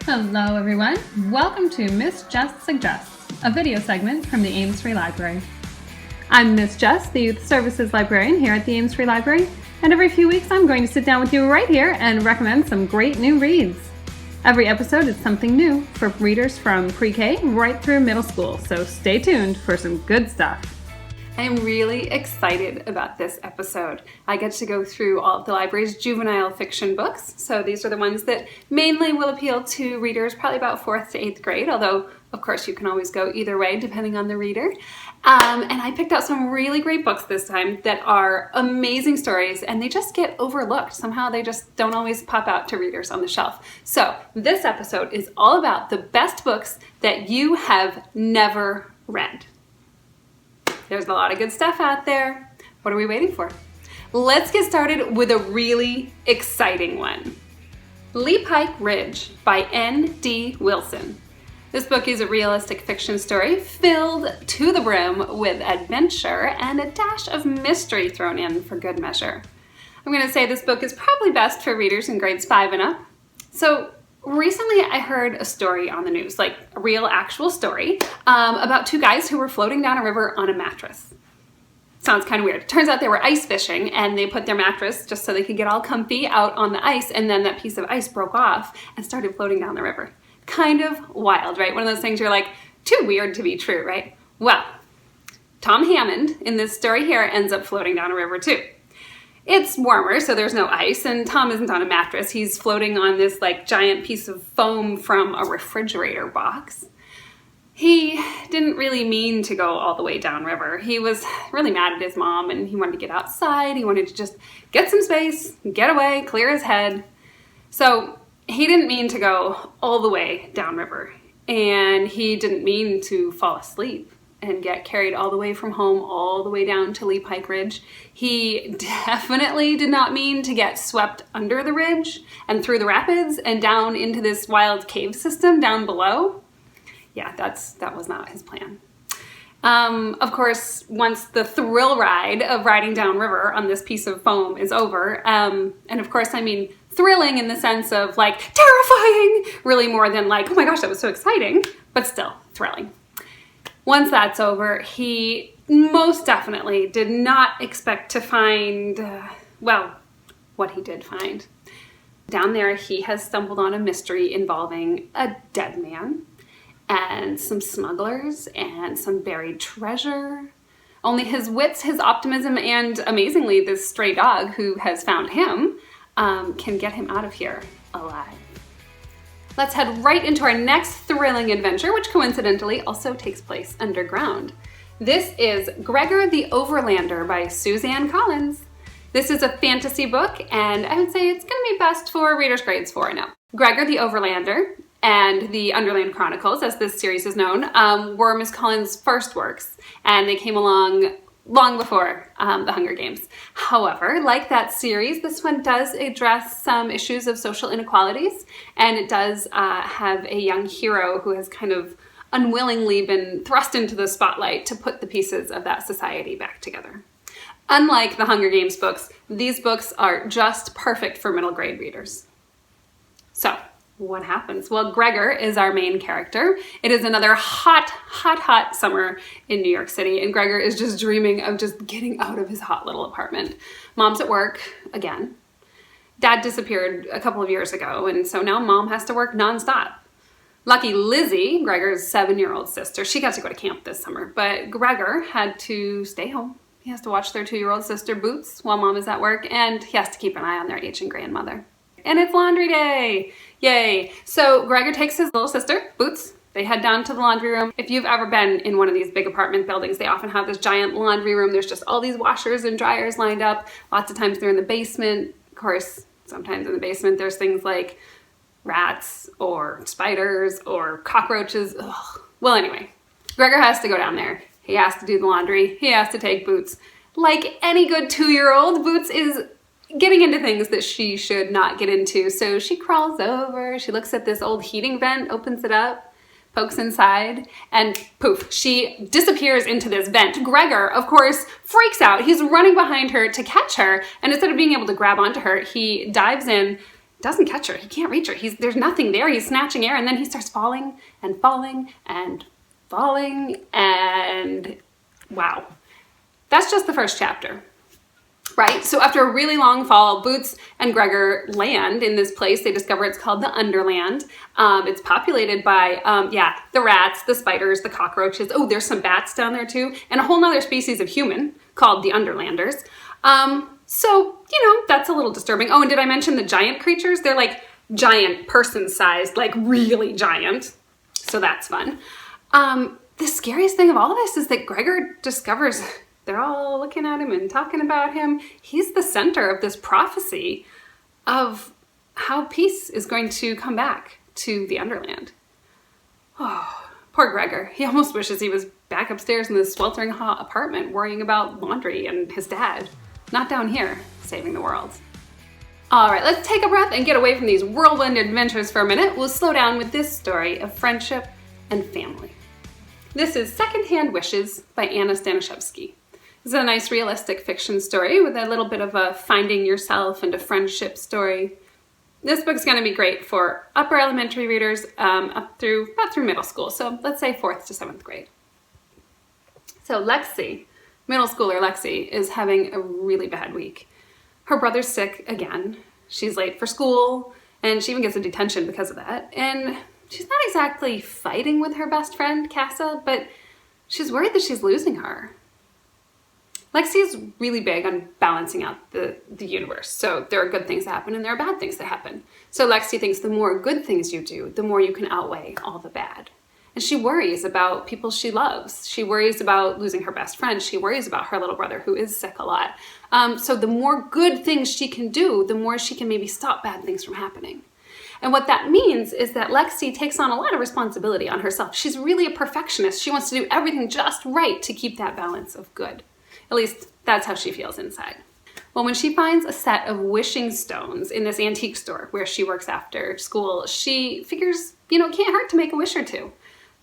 Hello everyone, welcome to Miss Jess Suggests, a video segment from the Ames Free Library. I'm Miss Jess, the Youth Services Librarian here at the Ames Free Library, and every few weeks I'm going to sit down with you right here and recommend some great new reads. Every episode is something new for readers from pre-K right through middle school, so stay tuned for some good stuff. I'm really excited about this episode. I get to go through all of the library's juvenile fiction books. So these are the ones that mainly will appeal to readers probably about 4th to 8th grade, although of course you can always go either way depending on the reader. And I picked out some really great books this time that are amazing stories and they just get overlooked. Somehow they just don't always pop out to readers on the shelf. So this episode is all about the best books that you have never read. There's a lot of good stuff out there. What are we waiting for? Let's get started with a really exciting one. Lee Pike Ridge by N.D. Wilson. This book is a realistic fiction story filled to the brim with adventure and a dash of mystery thrown in for good measure. I'm going to say this book is probably best for readers in grades 5 and up. So recently I heard a story on the news, like a real actual story, about two guys who were floating down a river on a mattress. Sounds kind of weird. Turns out they were ice fishing and they put their mattress just so they could get all comfy out on the ice, and then that piece of ice broke off and started floating down the river. Kind of wild, right? One of those things you're like, too weird to be true, right? Well, Tom Hammond in this story here ends up floating down a river too. It's warmer, so there's no ice, and Tom isn't on a mattress. He's floating on this like giant piece of foam from a refrigerator box. He didn't really mean to go all the way downriver. He was really mad at his mom, and he wanted to get outside. He wanted to just get some space, get away, clear his head. So he didn't mean to go all the way downriver, and he didn't mean to fall asleep and get carried all the way from home all the way down to Lee Pike Ridge. He definitely did not mean to get swept under the ridge and through the rapids and down into this wild cave system down below. Yeah, that was not his plan. Of course, once the thrill ride of riding downriver on this piece of foam is over, and of course I mean thrilling in the sense of like terrifying, really more than like, oh my gosh, that was so exciting, but still thrilling. Once that's over, he most definitely did not expect to find, what he did find. Down there, he has stumbled on a mystery involving a dead man and some smugglers and some buried treasure. Only his wits, his optimism, and amazingly, this stray dog who has found him can get him out of here alive. Let's head right into our next thrilling adventure, which coincidentally also takes place underground. This is Gregor the Overlander by Suzanne Collins. This is a fantasy book, and I would say it's going to be best for readers grades 4 and up. Gregor the Overlander and the Underland Chronicles, as this series is known, were Miss Collins' first works, and they came along long before the Hunger Games. However, like that series, this one does address some issues of social inequalities, and it does have a young hero who has kind of unwillingly been thrust into the spotlight to put the pieces of that society back together. Unlike the Hunger Games books, these books are just perfect for middle grade readers. So, what happens? Well, Gregor is our main character. It is another hot summer in New York City, and Gregor is just dreaming of just getting out of his hot little apartment. Mom's at work again. Dad disappeared a couple of years ago, and so now Mom has to work nonstop. Lucky Lizzie, Gregor's 7-year-old sister, she got to go to camp this summer, but Gregor had to stay home. He has to watch their 2-year-old sister Boots while Mom is at work, and he has to keep an eye on their aging grandmother. And it's laundry day! Yay! So Gregor takes his little sister, Boots. They head down to the laundry room. If you've ever been in one of these big apartment buildings, they often have this giant laundry room. There's just all these washers and dryers lined up. Lots of times they're in the basement. Of course, sometimes in the basement there's things like rats or spiders or cockroaches. Ugh. Well, anyway, Gregor has to go down there. He has to do the laundry. He has to take Boots. Like any good 2-year-old, Boots is getting into things that she should not get into. So she crawls over, she looks at this old heating vent, opens it up, pokes inside, and poof, she disappears into this vent. Gregor, of course, freaks out. He's running behind her to catch her, and instead of being able to grab onto her, he dives in, doesn't catch her. He can't reach her. There's nothing there. He's snatching air, and then he starts falling and falling and falling, and wow. That's just the first chapter, right? So after a really long fall, Boots and Gregor land in this place. They discover it's called the Underland. It's populated by, the rats, the spiders, the cockroaches. Oh, there's some bats down there too, and a whole nother species of human called the Underlanders. So, that's a little disturbing. Oh, and did I mention the giant creatures? They're like giant person-sized, like really giant. So that's fun. The scariest thing of all of this is that Gregor discovers they're all looking at him and talking about him. He's the center of this prophecy of how peace is going to come back to the Underland. Oh, poor Gregor. He almost wishes he was back upstairs in this sweltering hot apartment worrying about laundry and his dad. Not down here, saving the world. All right, let's take a breath and get away from these whirlwind adventures for a minute. We'll slow down with this story of friendship and family. This is Secondhand Wishes by Anna Staniszewski. This is a nice realistic fiction story with a little bit of a finding yourself and a friendship story. This book's going to be great for upper elementary readers about through middle school. So let's say 4th to 7th grade. So Lexi, middle schooler Lexi, is having a really bad week. Her brother's sick again. She's late for school, and she even gets a detention because of that. And she's not exactly fighting with her best friend, Casa, but she's worried that she's losing her. Lexi is really big on balancing out the universe. So there are good things that happen and there are bad things that happen. So Lexi thinks the more good things you do, the more you can outweigh all the bad. And she worries about people she loves. She worries about losing her best friend. She worries about her little brother who is sick a lot. So the more good things she can do, the more she can maybe stop bad things from happening. And what that means is that Lexi takes on a lot of responsibility on herself. She's really a perfectionist. She wants to do everything just right to keep that balance of good. At least that's how she feels inside. Well, when she finds a set of wishing stones in this antique store where she works after school, she figures, it can't hurt to make a wish or two.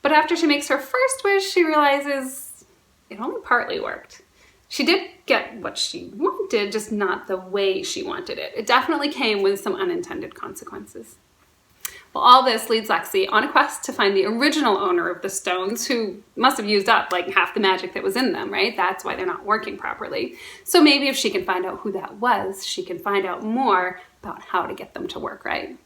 But after she makes her first wish, she realizes it only partly worked. She did get what she wanted, just not the way she wanted it. It definitely came with some unintended consequences. Well, all this leads Lexi on a quest to find the original owner of the stones, who must have used up like half the magic that was in them, right? That's why they're not working properly. So maybe if she can find out who that was, she can find out more about how to get them to work right.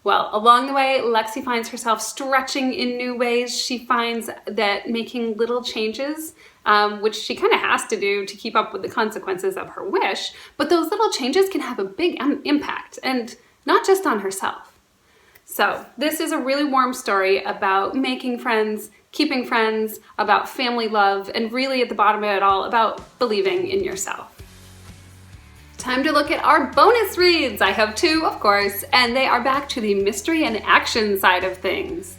Well, along the way, Lexi finds herself stretching in new ways. She finds that making little changes, which she kind of has to do to keep up with the consequences of her wish, but those little changes can have a big impact, and not just on herself. So this is a really warm story about making friends, keeping friends, about family love, and really at the bottom of it all, about believing in yourself. Time to look at our bonus reads. I have 2, of course, and they are back to the mystery and action side of things.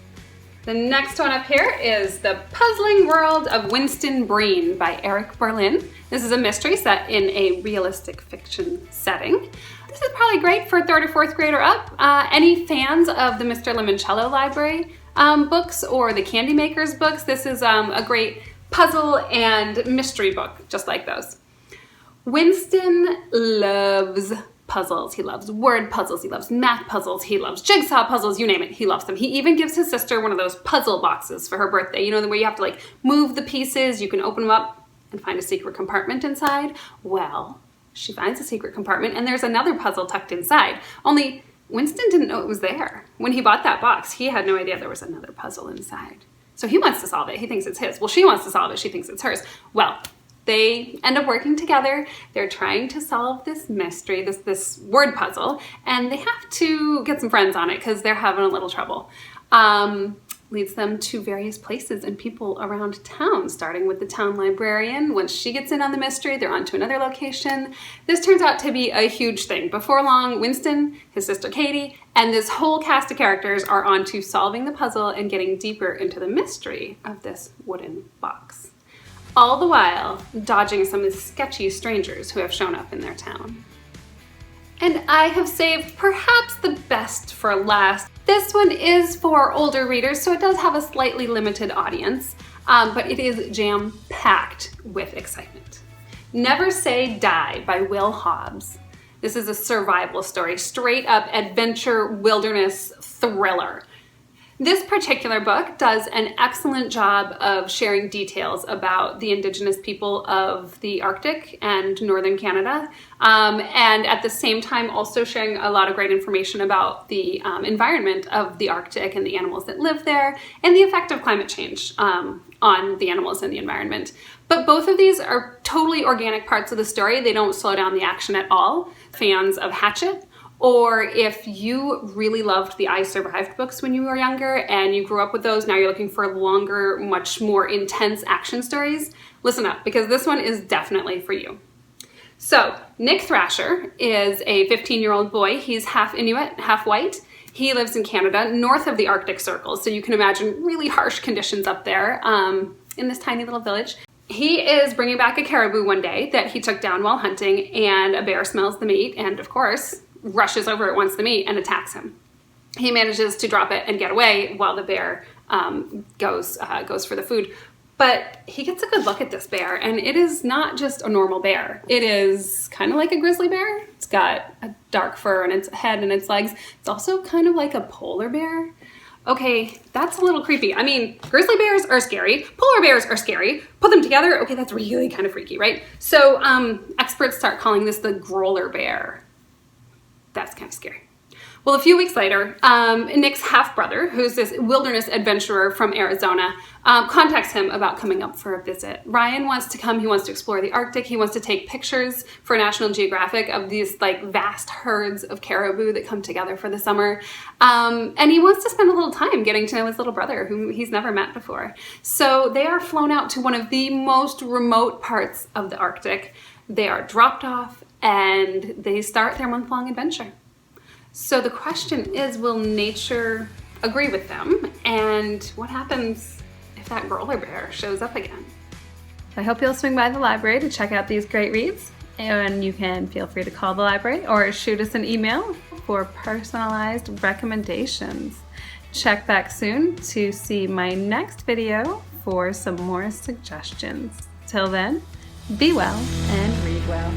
The next one up here is The Puzzling World of Winston Breen by Eric Berlin. This is a mystery set in a realistic fiction setting. This is probably great for 3rd or 4th grade or up. Any fans of the Mr. Limoncello Library books or the Candy Makers books, this is a great puzzle and mystery book, just like those. Winston loves puzzles. He loves word puzzles. He loves math puzzles. He loves jigsaw puzzles. You name it, he loves them. He even gives his sister one of those puzzle boxes for her birthday. Where you have to move the pieces. You can open them up and find a secret compartment inside. Well, she finds a secret compartment and there's another puzzle tucked inside. Only Winston didn't know it was there. When he bought that box, he had no idea there was another puzzle inside. So he wants to solve it. He thinks it's his. Well, she wants to solve it. She thinks it's hers. Well, they end up working together. They're trying to solve this mystery, this word puzzle, and they have to get some friends on it because they're having a little trouble. Leads them to various places and people around town, starting with the town librarian. Once she gets in on the mystery, they're on to another location. This turns out to be a huge thing. Before long, Winston, his sister Katie, and this whole cast of characters are on to solving the puzzle and getting deeper into the mystery of this wooden box. All the while dodging some sketchy strangers who have shown up in their town. And I have saved perhaps the best for last. This one is for older readers, so it does have a slightly limited audience, but it is jam-packed with excitement. Never Say Die by Will Hobbs. This is a survival story, straight up adventure wilderness thriller. This particular book does an excellent job of sharing details about the indigenous people of the Arctic and northern Canada, and at the same time also sharing a lot of great information about the environment of the Arctic and the animals that live there and the effect of climate change on the animals and the environment. But both of these are totally organic parts of the story. They don't slow down the action at all. Fans of Hatchet, or if you really loved the I Survived books when you were younger and you grew up with those, now you're looking for longer, much more intense action stories, listen up, because this one is definitely for you. So, Nick Thrasher is a 15-year-old boy. He's half Inuit, half white. He lives in Canada, north of the Arctic Circle, so you can imagine really harsh conditions up there in this tiny little village. He is bringing back a caribou one day that he took down while hunting, and a bear smells the meat and, of course, rushes over, it wants the meat, and attacks him. He manages to drop it and get away while the bear goes for the food. But he gets a good look at this bear, and it is not just a normal bear. It is kind of like a grizzly bear. It's got a dark fur on its head and its legs. It's also kind of like a polar bear. Okay, that's a little creepy. I mean, grizzly bears are scary, polar bears are scary. Put them together, okay, that's really kind of freaky, right? So experts start calling this the growler bear. That's kind of scary. Well, a few weeks later, Nick's half-brother, who's this wilderness adventurer from Arizona, contacts him about coming up for a visit. Ryan wants to come. He wants to explore the Arctic. He wants to take pictures for National Geographic of these like vast herds of caribou that come together for the summer. And he wants to spend a little time getting to know his little brother, whom he's never met before. So they are flown out to one of the most remote parts of the Arctic. They are dropped off and they start their month-long adventure. So the question is, will nature agree with them? And what happens if that growler bear shows up again? I hope you'll swing by the library to check out these great reads. And you can feel free to call the library or shoot us an email for personalized recommendations. Check back soon to see my next video for some more suggestions. Till then, be well and read well.